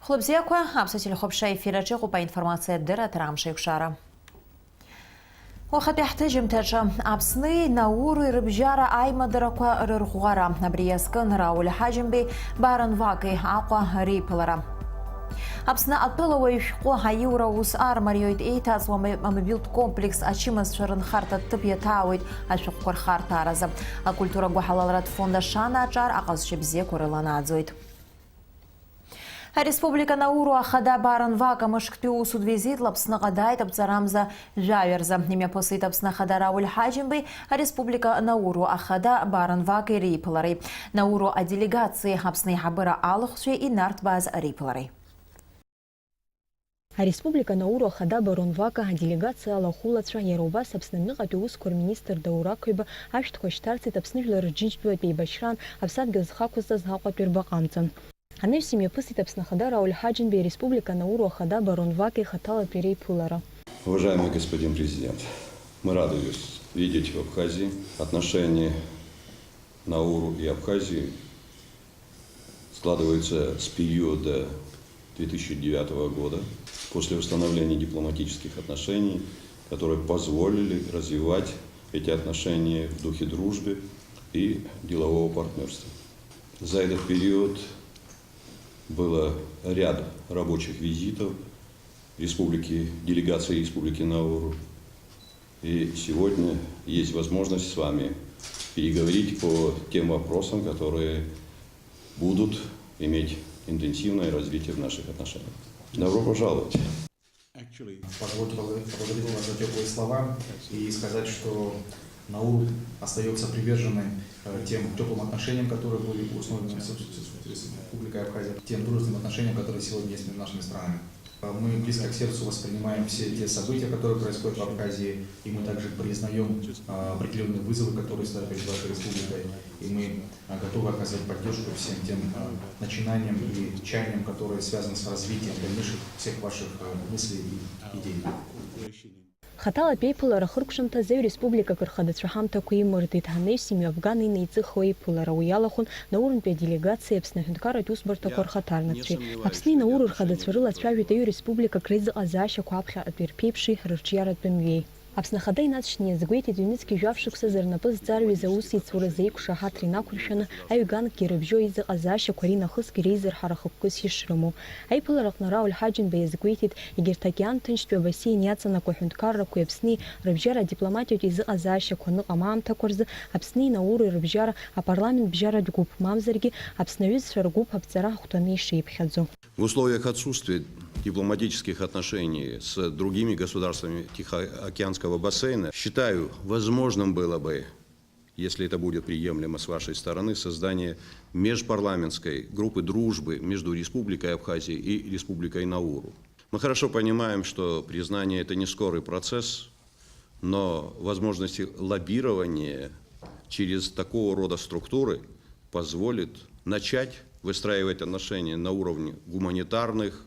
Хлопзякую, абсолютно хопша эфира по информации дыра трамши кшара. وخد يحتاج متاجة أبسني ناوري ربجارة أيما درقوا ررغوارا نبريسكن راول حاجم بي بارن واقي عقوا ريبلرا أبسنا أطلوا ويشقوا هايورا وسار مريويد إيتاز ومبيلت كومبلكس أشيمس شرن خارطة تبيا تاويد أشقور خارطة رزا الكولتورا قوحلالرات فوندا شانا أجار أقاز شبزي كورلانا أدزويد Республика Науру ахада баран вака мышктю суд визит лапсна гадайт абцарамза жаверза. Немя посыт абсна хада Рауль Хаджимбей, Республика Науру ахада баран вака риплары. Науру а делегации абсны хабыра алхши и нартбаз риплары. Республика Науру ахада баран вака делегация алахулатра Яруба собственно атюускор министр Даура Куйба аштко штарцит абснижлер джинчбе пейбашран абсад газхакузда зхаква пирбакамцан. Они в семье пустят обснахада Рауль Хаджинбей, Республика Науру ахада барон ваки хатала перей пулара. Уважаемый господин президент, мы рады вас видеть в Абхазии. Отношения Науру и Абхазии складываются с периода 2009 года, после установления дипломатических отношений, которые позволили развивать эти отношения в духе дружбы и делового партнерства. За этот период было ряд рабочих визитов делегации Республики Науру. И сегодня есть возможность с вами переговорить по тем вопросам, которые будут иметь интенсивное развитие в наших отношениях. Добро пожаловать! Позвольте поблагодарить вас за теплые слова и сказать, что Науру остается приверженным тем теплым отношениям, которые были установлены с Республикой Абхазия, тем дружественным отношениям, которые сегодня есть между нашими странами. Мы близко к сердцу воспринимаем все те события, которые происходят в Абхазии, и мы также признаем определенные вызовы, которые стоят перед вашей республикой, и мы готовы оказать поддержку всем тем начинаниям и чаяниям, которые связаны с развитием дальнейших всех ваших мыслей и идей. Хатала пейпулара хуркшамта зев Республика Кырхадацрахамта Куимурдит Ханеш семьи Афганы Нейцехой Пулара Уялахун Наурун пе делегации Апснахенкара Тюсбарта Корхатарнатри. Апсни Науру Хадацварила Свявитаю Республика Криза Азаша Куапха Аперпипши Рычьярат Бемвей. Апснахадай нацшни загуйте дюницкий жавшихся зернопыз царю из ауси цуразейк шахатри накуршана аюган кирыбжо из азаша корина хыски рейзер харахуккус хишрыму. Айпыларак на Рауль Хаджинбей загуйтит игертакиан тынчтве бассей няца на кухюнткарра куепсни рыбжара дипломатиот из азаша коны амам такорзы апсни Науру и рыбжара а парламент бжара дгуб мамзерги апснавиз шаргуб апцара хутами шейпхадзу. В условиях отсутствия дипломатических отношений с другими государствами Тихоокеанского бассейна, считаю, возможным было бы, если это будет приемлемо с вашей стороны, создание межпарламентской группы дружбы между Республикой Абхазия и Республикой Науру. Мы хорошо понимаем, что признание – это не скорый процесс, но возможности лоббирования через такого рода структуры позволит начать выстраивать отношения на уровне гуманитарных,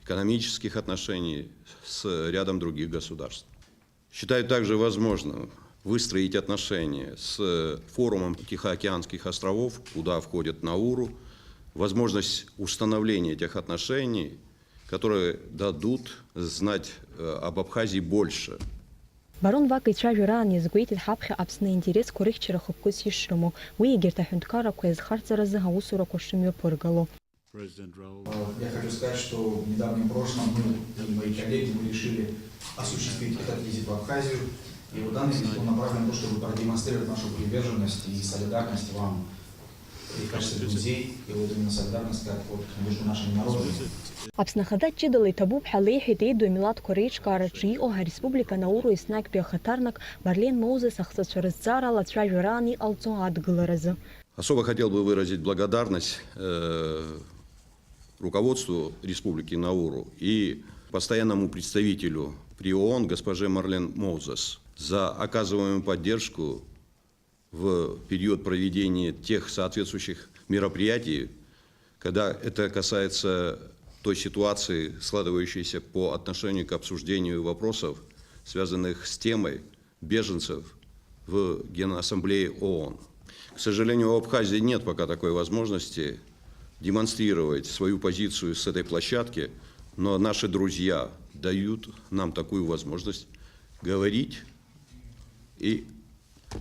экономических отношений с рядом других государств. Считаю также возможным выстроить отношения с форумом Тихоокеанских островов, куда входит Науру, возможность установления этих отношений, которые дадут знать об Абхазии больше. Барон вакой чавюран язгуитит хапхе апсна интерес корихчера хуккус хишрыму, уигерта хюнткара куэз харцаразы хаусура кошимё поргало. Я хочу сказать, что в недавнем прошлом мы и мои коллеги решили осуществить этот визит в Абхазию. И в данный визит он направлен на то, чтобы продемонстрировать нашу приверженность и солидарность вам и в качестве друзей, и вот именно солидарность как вот между нашими народами. Апснахада чидалы табуб халейхи дейду милат корейчка арачи оха Республика Науру и снак биохатарнак Барлен Моузес ахсачарыззара лачважурани алцо адгыларазы. Особо хотел бы выразить благодарность руководству Республики Науру и постоянному представителю при ООН госпоже Марлен Моузес за оказываемую поддержку в период проведения тех соответствующих мероприятий, когда это касается той ситуации, складывающейся по отношению к обсуждению вопросов, связанных с темой беженцев в Генассамблее ООН. К сожалению, у Абхазии нет пока такой возможности демонстрировать свою позицию с этой площадки, но наши друзья дают нам такую возможность говорить и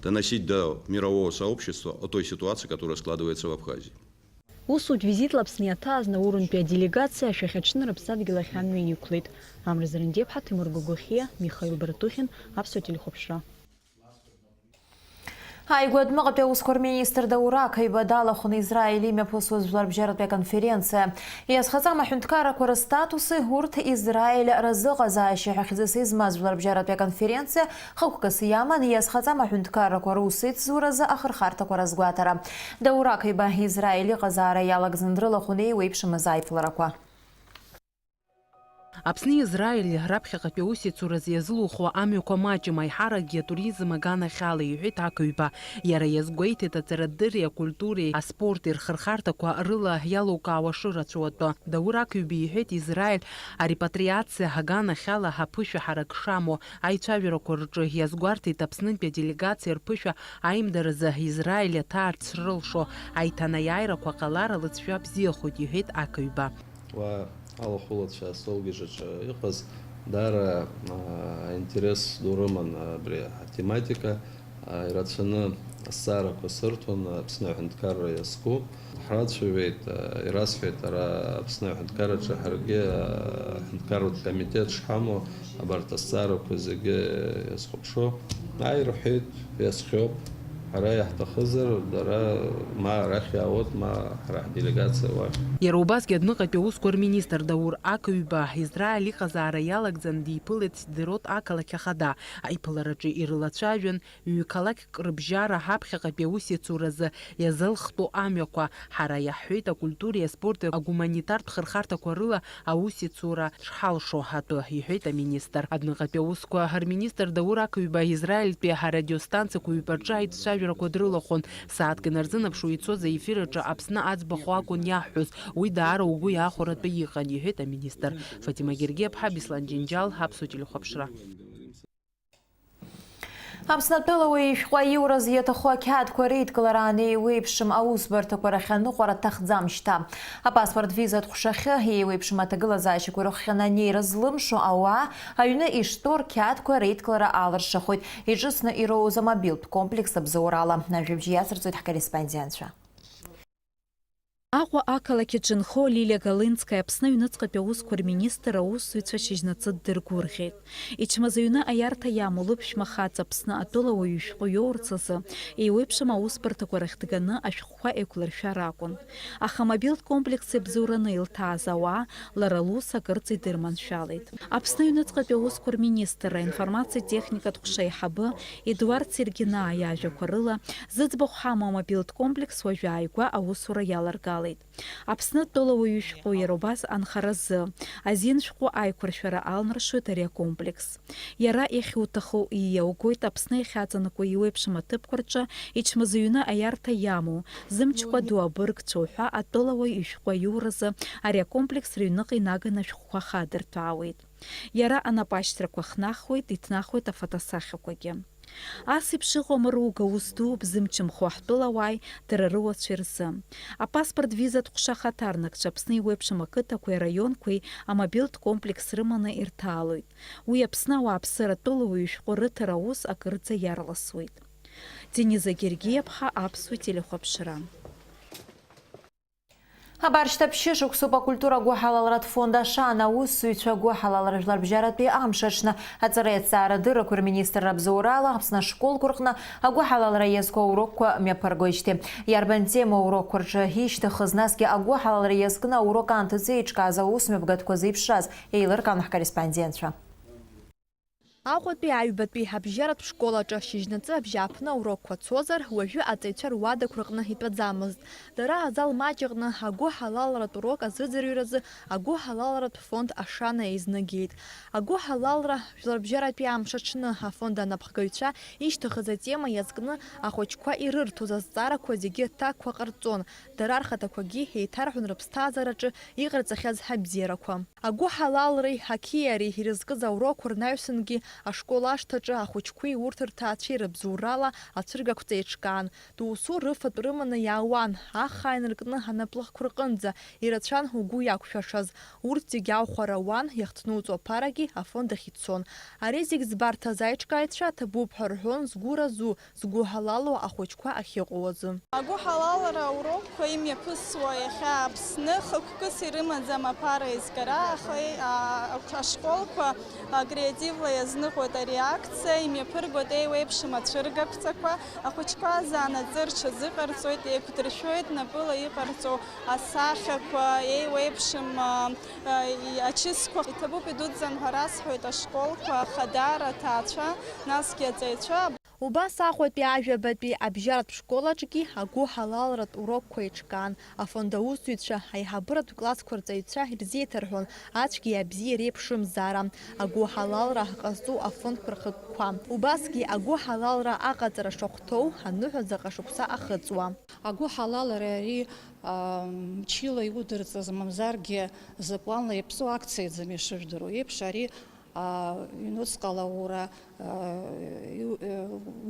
доносить до мирового сообщества о той ситуации, которая складывается в Абхазии. Усуд визит лапснията на урунпе делегация шахачны рапсадгила ханми юклит. Амрзарендеп Тимур Гугухия, Михаил Бартухин, Апсотель Хопшра. Айгуад мағапе ускор министр Даура кайбадала хон Израилі мепосуз жарбжаратпе конференция. Ясхаза махюнткара кора статусы гурт Израиль разыға заащи хахизасызмаз жарбжаратпе конференция хауққасы яман ясхаза махюнткара кора усыт зуразы ахырхарта кора згуатара. Даура кайба Израилі ғазара ялагзындрыла хоней уйпшымыз айфлараква. Апсни Израиль раԥхьаҟа усицуразы иазылухуа амҩақәа маҷым аиҳаракгьы атуризм аганахьала иҳәеит акҩба. Иара иазгәеиҭеит аҵарадырреи акультуреи аспорти рхырхарҭақәа рыла иалукаауа шырацәоу атәы. Даур акҩба иҳәеит Израиль арепатриациа аганахьала ҳаԥышәа ҳарак шамоу аицәажәарақәа рҿы иазгәарҭеит Аԥснынтәи аделегациа рԥышәа аимдаразы Израиль аҭаарц рылшо аиҭанеиааирақәа ҟалар алыҵшәа бзиахоит иҳәеит акҩба. Алла хулатша солгижача ихваз дара интерес дурыман бре тематика ирацаны сара косыртун Аԥсны аҳәынҭқарра иазку ҳрацәажәеит ирасҳәеит ара Аԥсны аҳәынҭқарраҿы ҳаргьы аҳәынҭқарратә комитет шҳамоу абарҭ азҵаарақәа зегьы иазхәаԥшо аирҳәеит иазхиоуп ҳара иаҳҭахызар дара ма арахь иаауеит ма ҳара ҳделегациа уахь. Иара убасгьы адәныҟатәи аусқәа рминистр Даур акҩба Израиль иҟазаара иалагӡан диԥылеит Сдерот ақалақь ахада. Аиԥылараҿы ирылацәажәан ҩ-қалақьк рыбжьара ҳаԥхьаҟатәи аусеицуразы иазылхтәу амҩақәа ҳара иаҳҳәеит акультуреи аспорти агуманитартә хырхарҭақәа рыла аусеицура шҳалшо атәы иҳәеит аминистр. Адәныҟатәи аусқәа рминистр Даур акҩба Израильтәи арадиостанциақәа ҩбаҿы аицәажәарақәа дрылахәын. Сааҭк инарзынаԥшуа ицоз аефираҿы Аԥсны аӡбахә акәын иаҳҳәоз. Уи даара угәы иаахәаратәы иҟан, иҳәеит аминистр. Фатима Гергиаԥҳа, Беслан Џьынџьал, Аԥсуа телехәаԥшра. Аԥснатәылауаҩ ишәҟәа иураз иаҭаху ақьаадқәа реидкылара неиуеиԥшым аусбарҭақәа рахьаныҟәара дҭахӡам шьҭа. Апаспорт визатә ҟәшахьы еиуеиԥшым аҭагылазаашьақәа рыхҟьаны анеира злымшо ауаа аҩны иштәоу рқьаадқәа реидкылара алыршахоит. Иҿыцны ироуз амобилтә комплекс абзоурала. Ажәабжь иацырҵоит ҳкорреспондентцәа. Аҟәа ақалақь аҿы инхо Лилиа Галинскаиа Аԥсны аҩныҵҟатәи аусқәа рминистр аусзуҩцәа шьыжьнаҵы ддыргәырӷьеит. Ичмазаҩны аиарҭа иамоу лыԥшәма хаҵа Аԥсны атәылауаҩ ишәҟәы иоурц азы еиуеиԥшым аусбарҭақәа рахь дганы ашәҟәқәа еиқәлыршәар акәын. Аха амобилтә комплекс иабзоураны илҭааз ауаа лара лус акырӡа идырманшәалеит. Аԥсны аҩныҵҟатәи аусқәа рминистр аинформациатә техникатә ҟәша аиҳабы Едуард Сергинаа иажәақәа рыла зыӡбахә ҳамоу амобилтә комплекс уажәы ааигәа аусура иаларгалеит. Аԥсны атәылауаҩ ишәҟәы иара убас анхаразы азин шәҟәы аиқәыршәара алнаршоит ари акомплекс. Иара иахьуҭаху иаугоит Аԥсны иахьаҵанакуа еиуеиԥшым аҭыԥқәа рҿы ичмазаҩны аиарҭа иамоу зымчқәа ду абыргцәоу ҳәа атәылауаҩ ишәҟәы иуразы ари акомплекс рыҩныҟа инаганы ашәҟәқәа хадырҭәаауеит. Иара анапашьҭрақәа хнахуеит, иҭнахуеит афотосахьақәагьы. Ас еиԥш иҟоума руга ус ду бзымчымхо ҳтәылауааи дара рыуацәа рзы. Апаспорт визатә ҟәша хаҭарнакцәа Аԥсны еиуеиԥшым ақыҭақәеи араионқәеи амобилтә комплекс рыманы ирҭаалоит. Уи Аԥсны ауааԥсыра атәылауаҩ ишәҟәы рыҭара аус акырӡа иарласуеит. Дениза Гергиаԥҳа, Аԥсуа телехәаԥшра. Абаршьҭаԥшьы шықәсоуп акультура гәыҳалалратә фонд ашан аусзуҩцәа гәыҳалалра жәларбжьаратәи амшаҽны аҵара иаҵаара дыррақәа рминистрра абзоурала Аԥсны ашколқәа рҟны агәыҳалалра иазку аурокқәа мҩаԥыргоижьҭеи. Иарбан тема аурокқәа рҿы ишьҭахыз, насгьы агәыҳалалра иазкны аурок аамҭаӡы еиҿкааз аусмҩаԥгатәқәа зеиԥшраз еилыркаан ҳкорреспондентцәа. Аҟәатәи аҩбатәи ҳабжьаратә школаҿы шьыжьнаҵы абжьааԥны аурокқәа цозар, уажәы аҵаҩцәа руадақәа рҟны итәаӡамызт. Дара азал маҷ аҟны агәыҳалалратә урок азыӡырҩразы агәыҳалалратә фонд ашана еизнагеит. Агәыҳалалра жәларбжьаратәи амш аҽны афонд анапхгаҩцәа ишьҭахыз атема иазкны ахәыҷқәа ирырҭоз азҵаарақәа зегьы ҭакқәа ҟарҵон. Дара рхаҭақәагьы еиҭарҳәон рыԥсҭазаараҿы иҟарҵахьаз ҳабзиарақәа. Агәыҳалалреи ҳақьиареи ирызкыз аурокқәа рнаҩсангьы ашкол ашҭаҿы ахәыҷқәеи урҭ рҭаацәеи рыбзоурала ацәыргақәҵа еиҿкаан. Доусу рыфатә рыманы иаауан, ахаа инаркны анаплахқәа рҟынӡа, ирацәан угәы иақәшәашаз. Урҭ зегьы аухәара ауан, иахҭнуҵо аԥарагьы афонд ахь ицон. Ари зегь збарҭаз аиҿкааҩцәа ҭабуп ҳәа рҳәон згәы разу, згәы ҳалалу ахәыҷқәа ахьыҟоу азы. Агәы ҳалалра аурокқәа имҩаԥысуа иахьа Аԥсны хықәкыс ирымаӡам аԥара еизгара, аха ашколқәа креативла иазныҟәоит ари акциа, имҩаԥыргоит еиуеиԥшым ацәыргақәҵақәа, ахәыҷқәа заанаҵы рҽазыҟарҵоит, еиқәдыршәоит напыла иҟарҵо асахьақәа, еиуеиԥшым ачысқәа. Иҭабуп идуӡӡан ҳәа расҳәоит ашколқәа, ахадара, аҭаацәа, насгьы аҵаҩцәа. Убас Аҟәатәи ажәабатәи абжьаратә школаҿгьы агәы ҳалалратә урокқәа еиҿкаан. Афонд аусзуҩцәа, аиҳабыратә классқәа рҵаҩцәа ирзеиҭарҳәон ацәгьеи абзиеи реиԥшымзаара, агәы ҳалалра ҟазҵо афондқәа рхықәқәа. Убасгьы агәы ҳалалра аҟаҵара шахәҭоу аныҳәа заҟа шықәса ахыҵуа. Агәы ҳалалра ари мчыла иудырҵаз мамзаргьы запланла иаԥсоу акциаӡам ишыжәдыруа еиԥш, ари ҩнуҵҟала ура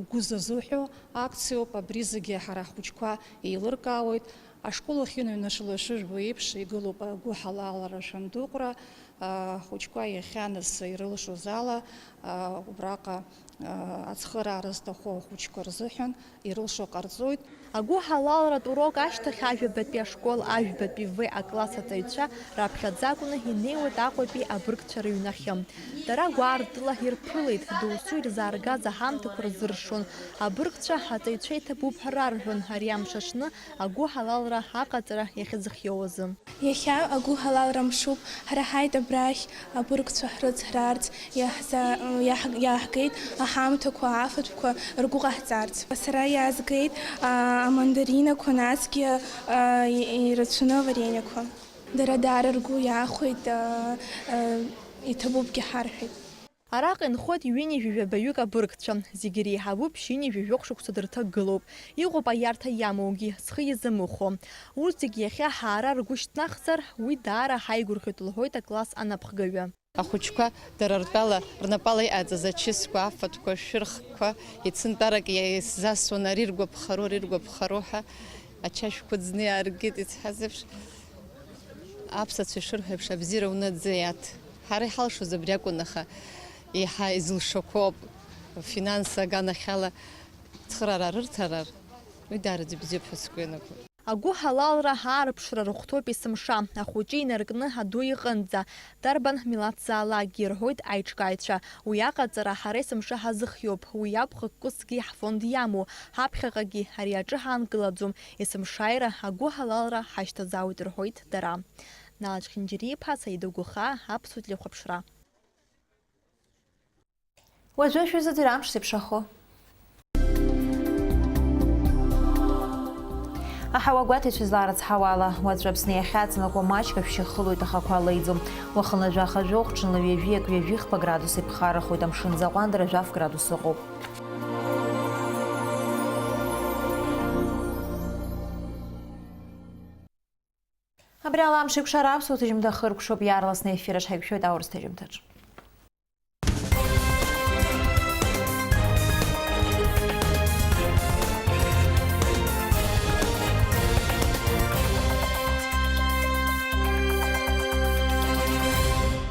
угәы зазуҳәо акциоуп, абри зегьы ҳара ҳхәыҷқәа еилыркаауеит. Ашкол ахьынаҩнашыло ишыжәбо еиԥш игылоуп агәы ҳалалра шәындыҟәра, ҳхәыҷқәа иахьаныз ирылшоз ала убраҟа ацхыраара зҭаху ахәыҷқәа рзыҳәан ирылшо ҟарҵоит. Агәы ҳалалратә урок ашьҭахь ажәабатәи ашкол ажәбатәи В акласс аҵаҩцәа раԥхьаӡакәны инеиуеит Аҟәатәи абыргцәа рыҩнахьы. Дара гәаартыла ирԥылеит, доусу ирзааргаз аҳамҭақәа рзыршон. Абыргцәа аҵаҩцәа иҭабуп ҳәа рарҳәон ари амш аҽны агәы ҳалалра аҟаҵара иахьазыхиоу азы. Иахьа агәы ҳалалра мшуп, ҳара ҳаит абрахь абыргцәа ҳрыцҳраарц, иаҳгеит аҳамҭақәа, афатәқәа ргәы ҟаҳҵарц. Сара иаазгеит амандаринақәа, насгьы ирацәаны аварениақәа. Дара даара ргәы иаахәеит, иҭабупгьы ҳарҳәеит. Араҟа инхоит ҩынҩажәижәабаҩык абыргцәа, зегьы реиҳабуп шьынҩажәижәохә шықәса дырҭагылоуп. Иҟоуп аиарҭа иамоугьы, зхы иазымыхәо. Урҭ зегьы иахьа ҳаара ргәы шьҭнахзар, уи даара ҳаигәырӷьоит, лҳәоит акласс анаԥхгаҩы. Ахәыҷқәа дара ртәала рнапала иҟаҵаз ачысқәа, афатәқәа, ашәырхқәа ицынтәарак иазасуан ари ргәаԥхароу ҳәа ачашәқәа ӡны иааргеит ицҳаз еиԥш. Аԥсацәа ишырҳәо еиԥш абзиара унаӡеиаҭ. Ҳара иҳалшоз абри акәын, аха еиҳа изылшақәоуп финанс аганахьала цхыраара рырҭарар, уи даараӡа бзиоуп ҳәа сгәы ианагоит. Агәы ҳалалра аарԥшра рыхәҭоуп есымша, ахәыҷы инаркны аду иҟынӡа, дарбан милаҭзаалакгьы рҳәоит аиҿкааҩцәа. Уи аҟаҵара ҳара есымша ҳазыхиоуп, уи акәхы кәысгьы ҳфонд иамоу, ҳаԥхьаҟагьы ари аҿы ҳаанкылаӡом, есымшааира агәы ҳалалра ҳашьҭазаауеит рҳәоит дара. Налаџь Хинџьариԥа, Саида Гәыхаа, Аԥсуа телехәаԥшра. Уажәы шәызыӡырҩ амш зеиԥшрахо. Аҳауа гәаҭеицәа злаарыцҳауа ала, уаҵәы Аԥсны иахьаҵанакуа маҷк ашәшьахылоит ахақәа алеиӡом. Уахынла жәаха-жәохә, ҽынла ҩажәиак-ҩажәихԥа градус иԥхаррахоит, амшын заҟәандара 12 градус ыҟоуп. Абри ала амш еиқәшара аԥсуа ҭыжьымҭа хыркәшоуп, иаарласны ефир аҿы ҳаиқәшәоит аурыс ҭыжьымҭаҿ.